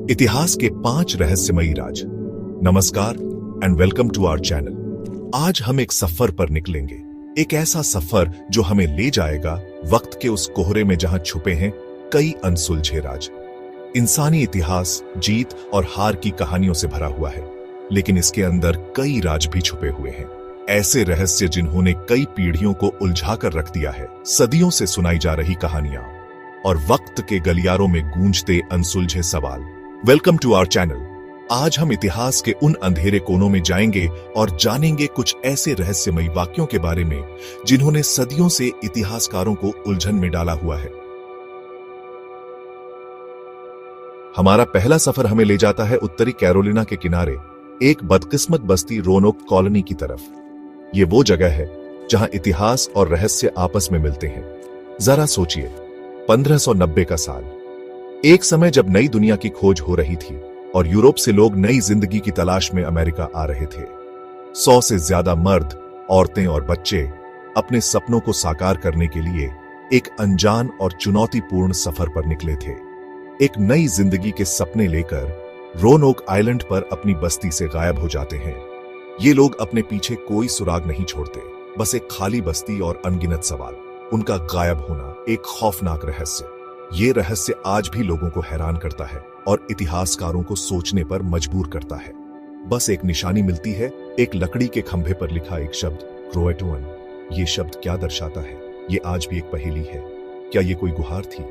इतिहास के 5 रहस्यमयी राज। नमस्कार and welcome to our channel. आज हम एक सफर पर निकलेंगे, एक ऐसा सफर जो हमें ले जाएगा वक्त के उस कोहरे में जहां छुपे हैं कई अनसुलझे राज। इंसानी इतिहास जीत और हार की कहानियों से भरा हुआ है, लेकिन इसके अंदर कई राज भी छुपे हुए हैं। ऐसे रहस्य जिन्होंने कई पीढ़ियों को उलझा कर रख दिया है। सदियों से सुनाई जा रही कहानियां और वक्त के गलियारों में गूंजते अनसुलझे सवाल। Welcome to our channel. आज हम इतिहास के उन अंधेरे कोनों में जाएंगे और जानेंगे कुछ ऐसे रहस्यमयी वाक्यों के बारे में जिन्होंने सदियों से इतिहासकारों को उलझन में डाला हुआ है। हमारा पहला सफर हमें ले जाता है उत्तरी कैरोलिना के किनारे एक बदकिस्मत बस्ती रोनोक कॉलोनी की तरफ। ये वो जगह है जहां इतिहास और रहस्य आपस में मिलते हैं। जरा सोचिए, 1590 का साल, एक समय जब नई दुनिया की खोज हो रही थी और यूरोप से लोग नई जिंदगी की तलाश में अमेरिका आ रहे थे। 100 से ज्यादा मर्द, औरतें और बच्चे अपने सपनों को साकार करने के लिए एक अनजान और चुनौतीपूर्ण सफर पर निकले थे। एक नई जिंदगी के सपने लेकर रोनोक आइलैंड पर अपनी बस्ती से गायब हो जाते हैं। ये लोग अपने पीछे कोई सुराग नहीं छोड़ते, बस एक खाली बस्ती और अनगिनत सवाल। उनका गायब होना एक खौफनाक रहस्य। ये रहस्य आज भी लोगों को हैरान करता है और इतिहासकारों को सोचने पर मजबूर करता है। बस एक निशानी मिलती है, एक लकड़ी के खंभे पर लिखा एक शब्द, क्रोएटुअन। ये शब्द क्या दर्शाता है? ये आज भी एक पहेली है। क्या ये कोई गुहार थी?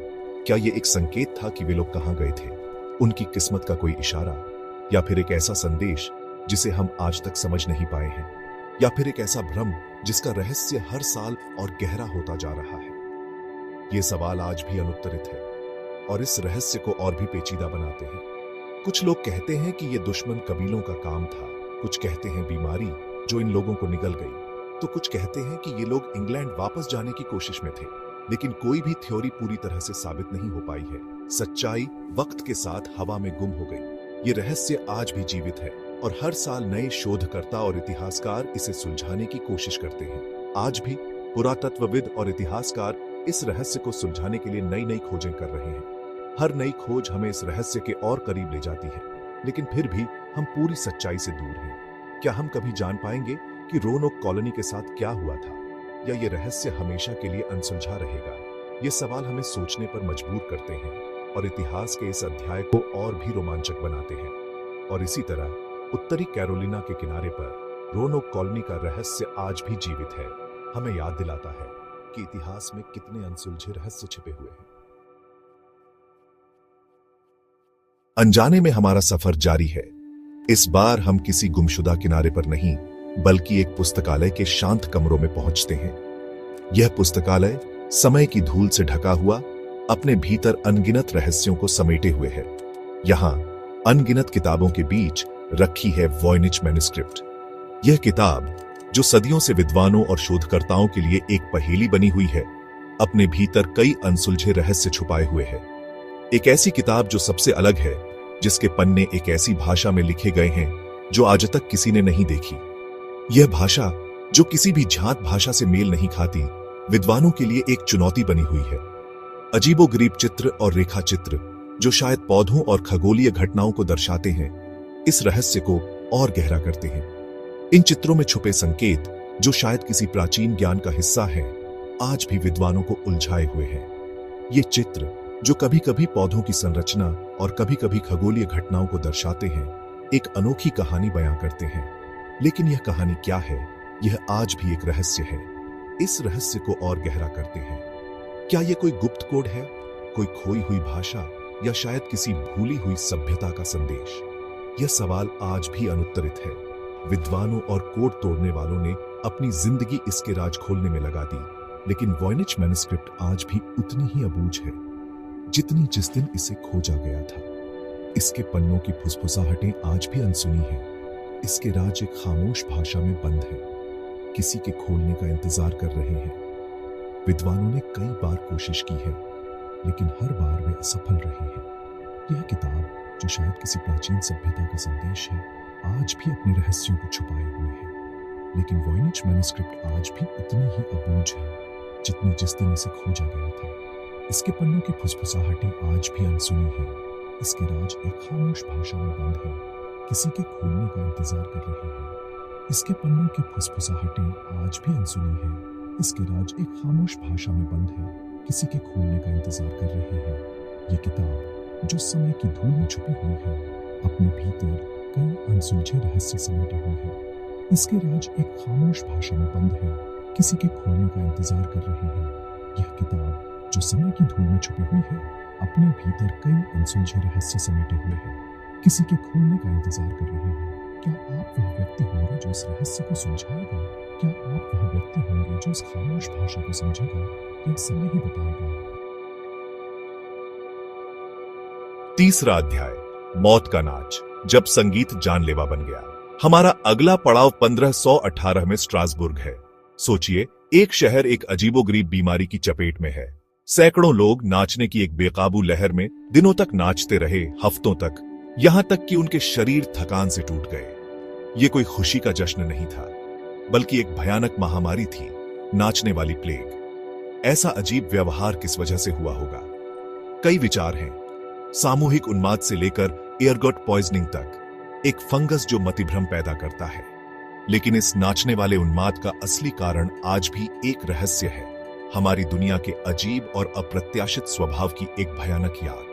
क्या ये एक संकेत था कि वे लोग कहां गए थे? उनकी किस्मत का कोई इशारा, या फिर एक ऐसा संदेश जिसे हम आज तक समझ नहीं पाए हैं, या फिर एक ऐसा भ्रम जिसका रहस्य हर साल और गहरा होता जा रहा है? ये सवाल आज भी अनुत्तरित है और इस रहस्य को और भी पेचीदा बनाते हैं। कुछ लोग कहते हैं कि ये दुश्मन कबीलों का काम था, कुछ कहते हैं बीमारी जो इन लोगों को निगल गई, तो कुछ कहते हैं कि ये लोग इंग्लैंड वापस जाने की कोशिश में थे। लेकिन कोई भी थ्योरी पूरी तरह से साबित नहीं हो पाई है। सच्चाई वक्त के साथ हवा में गुम हो गई। ये रहस्य आज भी जीवित है और हर साल नए शोधकर्ता और इतिहासकार इसे सुलझाने की कोशिश करते हैं। आज भी पुरातत्वविद और इतिहासकार इस रहस्य को सुलझाने के लिए नई नई खोजें कर रहे हैं। हर नई खोज हमें इस रहस्य के और करीब ले जाती है, लेकिन फिर भी हम पूरी सच्चाई से दूर हैं। क्या हम कभी जान पाएंगे कि रोनोक कॉलोनी के साथ क्या हुआ था, या ये रहस्य हमेशा के लिए अनसुलझा रहेगा? ये सवाल हमें सोचने पर मजबूर करते हैं और इतिहास के इस अध्याय को और भी रोमांचक बनाते हैं। और इसी तरह उत्तरी कैरोलिना के किनारे पर रोनोक कॉलोनी का रहस्य आज भी जीवित है, हमें याद दिलाता है कि इतिहास में कितने अनसुलझे रहस्य छिपे हुए हैं। अनजाने में हमारा सफर जारी है। इस बार हम किसी गुमशुदा किनारे पर नहीं, बल्कि एक पुस्तकालय के शांत कमरों में पहुंचते हैं। यह पुस्तकालय समय की धूल से ढका हुआ, अपने भीतर अनगिनत रहस्यों को समेटे हुए है। यहां अनगिनत किताबों के बीच रखी है वॉयनिच मैन्युस्क्रिप्ट। यह किताब, जो सदियों से विद्वानों और शोधकर्ताओं के लिए एक पहेली बनी हुई है, अपने भीतर कई अनसुलझे रहस्य छुपाए हुए है। एक ऐसी किताब जो सबसे अलग है, जिसके पन्ने एक ऐसी भाषा में लिखे गए हैं जो आज तक किसी ने नहीं देखी। यह भाषा, जो किसी भी जात भाषा से मेल नहीं खाती, विद्वानों के लिए एक चुनौती बनी हुई है। अजीबोगरीब चित्र और रेखा चित्र, जो शायद पौधों और खगोलीय घटनाओं को दर्शाते हैं, इस रहस्य को और गहरा करते हैं। इन चित्रों में छुपे संकेत, जो शायद किसी प्राचीन ज्ञान का हिस्सा है, आज भी विद्वानों को उलझाए हुए हैं। ये चित्र, जो कभी कभी पौधों की संरचना और कभी कभी खगोलीय घटनाओं को दर्शाते हैं, एक अनोखी कहानी बयां करते हैं। लेकिन यह कहानी क्या है, यह आज भी एक रहस्य है। इस रहस्य को और गहरा करते हैं। क्या यह कोई गुप्त कोड है, कोई खोई हुई भाषा, या शायद किसी भूली हुई सभ्यता का संदेश? यह सवाल आज भी अनुत्तरित है। विद्वानों और कोड तोड़ने वालों ने अपनी जिंदगी इसके राज खोलने में लगा दी, लेकिन वॉयनिच मैन्युस्क्रिप्ट आज भी उतनी ही अबूझ है जितनी जिस दिन इसे खोजा गया था। इसके पन्नों की फुसफुसाहटें आज भी अनसुनी हैं। इसके राज एक खामोश भाषा में बंद है, किसी के खोलने का इंतजार कर रहे हैं। विद्वानों ने कई बार कोशिश की है, लेकिन हर बार वे असफल रहे हैं। यह किताब, जो शायद किसी प्राचीन सभ्यता का संदेश है, आज भी अपने रहस्यों को छुपाए हुए है। लेकिन वॉयनिच मैन्युस्क्रिप्ट आज भी उतनी ही अबूझ है जितनी जिस दिन इसे खोजा गया था। इसके पन्नों की फुसफुसाहटें आज भी अनसुनी हैं। इसके राज एक खामोश भाषा में बंद है, किसी के खोलने का इंतजार कर रहे हैं। इसके पन्नों की फुसफुसाहटें आज भी अनसुनी है। इसके राज एक खामोश भाषा में बंद है, किसी के खोलने का इंतजार कर रहे हैं। ये किताब जो समय की धूल में छुपी हुई है, अपने भीतर कई अनसुलझे रहस्य समेटे हुए है। इसके राज एक खामोश भाषा में बंद है, किसी के खोलने का इंतजार कर रहे हैं। यह किताब जो समय की धूल में छुपी हुई है, अपने भीतर कई अनसुलझे रहस्य समेटे हुए है, किसी के खोलने का इंतजार कर रहे हैं। क्या आप वह व्यक्ति होंगे जो इस रहस्य को सुलझाएगा? क्या आप वह व्यक्ति होंगे जो इस खामोश भाषा को समझेगा? यह समय ही बताएगा। तीसरा अध्याय, मौत का नाच, जब संगीत जानलेवा बन गया। हमारा अगला पड़ाव 1518 में स्ट्रासबुर्ग है। सोचिए, एक शहर एक अजीबोगरीब बीमारी की चपेट में है। सैकड़ों लोग नाचने की एक बेकाबू लहर में दिनों तक नाचते रहे, हफ्तों तक, यहां तक कि उनके शरीर थकान से टूट गए। ये कोई खुशी का जश्न नहीं था, बल्कि एक भयानक महामारी थी, नाचने वाली प्लेग। ऐसा अजीब व्यवहार किस वजह से हुआ होगा? कई विचार हैं, सामूहिक उन्माद से लेकर एयरगॉट पॉइजनिंग तक, एक फंगस जो मतिभ्रम पैदा करता है। लेकिन इस नाचने वाले उन्माद का असली कारण आज भी एक रहस्य है, हमारी दुनिया के अजीब और अप्रत्याशित स्वभाव की एक भयानक याद।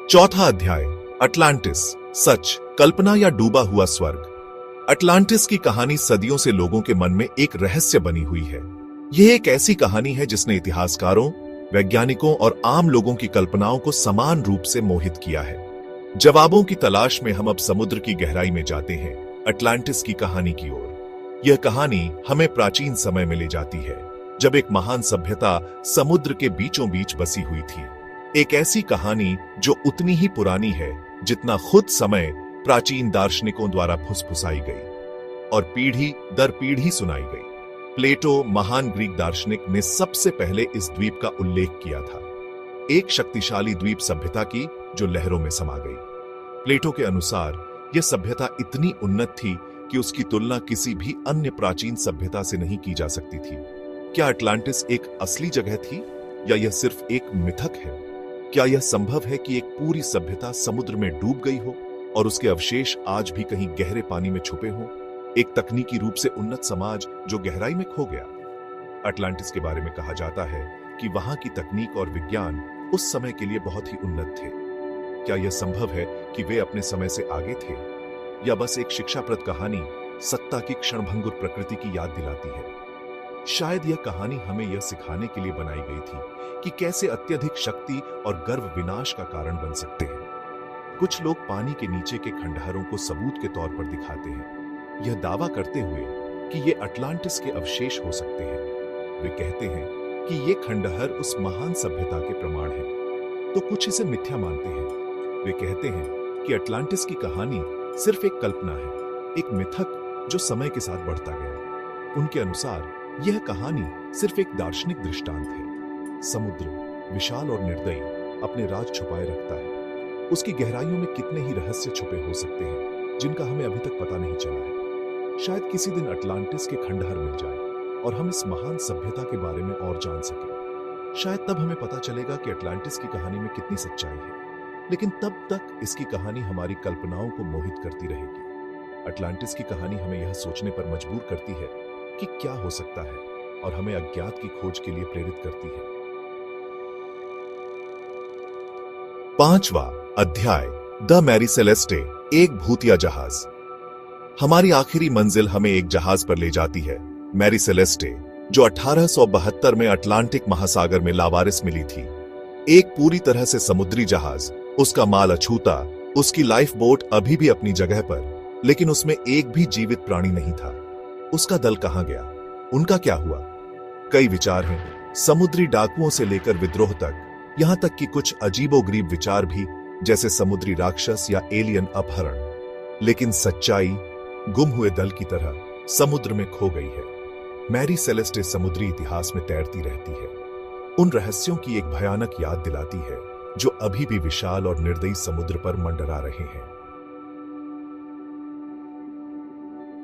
चौथा अध्याय, अटलांटिस, सच, कल्पना या डूबा हुआ स्वर्ग। अटलांटिस की कहानी सदियों से लोगों के मन में एक रहस्य बनी हुई है। यह एक ऐसी कहानी है जिसने इतिहासकारों, वैज्ञानिकों और आम लोगों की कल्पनाओं को समान रूप से मोहित किया है। जवाबों की तलाश में हम अब समुद्र की गहराई में जाते हैं, अटलांटिस की कहानी की ओर। यह कहानी हमें प्राचीन समय में ले जाती है, जब एक महान सभ्यता समुद्र के बीचों बीच बसी हुई थी। एक ऐसी कहानी जो उतनी ही पुरानी है जितना खुद समय प्राचीन दार्शनिकों द्वारा फुसफुसाई गई और पीढ़ी दर पीढ़ी सुनाई गई। प्लेटो, महान ग्रीक दार्शनिक, ने सबसे पहले इस द्वीप का उल्लेख किया था, एक शक्तिशाली द्वीप सभ्यता की जो लहरों में समा गई। प्लेटो के अनुसार यह सभ्यता इतनी उन्नत थी कि उसकी तुलना किसी भी अन्य प्राचीन सभ्यता से नहीं की जा सकती थी। क्या अटलांटिस एक असली जगह थी या यह सिर्फ एक मिथक है? क्या यह संभव है कि एक पूरी सभ्यता समुद्र में डूब गई हो और उसके अवशेष आज भी कहीं गहरे पानी में छुपे हों? एक तकनीकी रूप से उन्नत समाज जो गहराई में खो गया। अटलांटिस के बारे में कहा जाता है कि वहां की तकनीक और विज्ञान उस समय के लिए बहुत ही उन्नत थे। क्या यह संभव है कि वे अपने समय से आगे थे, या बस एक शिक्षाप्रद कहानी सत्ता की क्षणभंगुर प्रकृति की याद दिलाती है? शायद यह कहानी हमें यह सिखाने के लिए बनाई गई थी कि कैसे अत्यधिक शक्ति और गर्व विनाश का कारण बन सकते हैं। कुछ लोग पानी के नीचे के खंडहरों को सबूत के तौर पर दिखाते हैं, यह दावा करते हुए कि ये अटलांटिस के अवशेष हो सकते हैं। वे कहते हैं कि ये खंडहर उस महान सभ्यता के प्रमाण हैं, तो कुछ इसे मिथ्या मानते हैं। वे कहते हैं कि अटलांटिस की कहानी सिर्फ एक कल्पना है, एक मिथक जो समय के साथ बढ़ता गया। उनके अनुसार यह कहानी सिर्फ एक दार्शनिक दृष्टांत है। समुद्र विशाल और निर्दयी अपने राज छुपाए रखता है। उसकी गहराइयों में कितने ही रहस्य छुपे हो सकते हैं जिनका हमें अभी तक पता नहीं चला है। शायद किसी दिन अटलांटिस के खंडहर मिल जाए और हम इस महान सभ्यता के बारे में और जान सकें। शायद तब हमें पता चलेगा कि अटलांटिस की कहानी में कितनी सच्चाई है। लेकिन तब तक इसकी कहानी हमारी कल्पनाओं को मोहित करती रहेगी। अटलांटिस की कहानी हमें यह सोचने पर मजबूर करती है कि क्या हो सकता है, और हमें अज्ञात की खोज के लिए प्रेरित करती है। पांचवा अध्याय, द मैरी सेलेस्टे, एक भूतिया जहाज। हमारी आखिरी मंजिल हमें एक जहाज पर ले जाती है, मैरी सेलेस्टे, जो 1872 में अटलांटिक महासागर में लावारिस मिली थी। एक पूरी तरह से समुद्री जहाज, उसका माल अछूता, उसकी लाइफ बोट अभी भी अपनी जगह पर, लेकिन उसमें एक भी जीवित प्राणी नहीं था। उसका दल कहां गया? उनका क्या हुआ? कई विचार हैं, समुद्री डाकुओं से लेकर विद्रोह तक, यहां तक कि कुछ अजीबोगरीब विचार भी, जैसे समुद्री राक्षस या एलियन अपहरण। लेकिन सच्चाई गुम हुए दल की तरह समुद्र में खो गई है। मैरी सेलेस्टे समुद्री इतिहास में तैरती रहती है, उन रहस्यों की एक भयानक याद दिलाती है जो अभी भी विशाल और निर्दयी समुद्र पर मंडरा रहे हैं।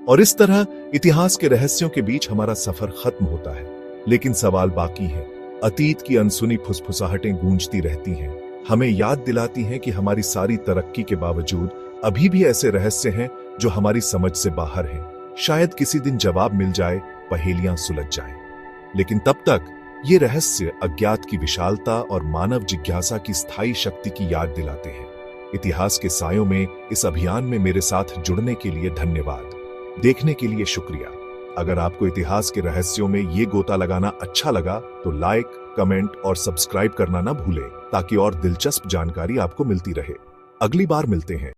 और इस तरह इतिहास के रहस्यों के बीच हमारा सफर खत्म होता है, लेकिन सवाल बाकी है, अतीत की अनसुनी फुसफुसाहटें गूंजती रहती हैं, हमें याद दिलाती हैं कि हमारी सारी तरक्की के बावजूद अभी भी ऐसे रहस्य हैं जो हमारी समझ से बाहर हैं। शायद किसी दिन जवाब मिल जाए, पहेलियां सुलझ जाएं। लेकिन तब तक ये रहस्य अज्ञात की विशालता और मानव जिज्ञासा की स्थायी शक्ति की याद दिलाते हैं। इतिहास के सायों में इस अभियान में मेरे साथ जुड़ने के लिए धन्यवाद। देखने के लिए शुक्रिया। अगर आपको इतिहास के रहस्यों में ये गोता लगाना अच्छा लगा तो लाइक, कमेंट और सब्सक्राइब करना ना भूलें ताकि और दिलचस्प जानकारी आपको मिलती रहे। अगली बार मिलते हैं।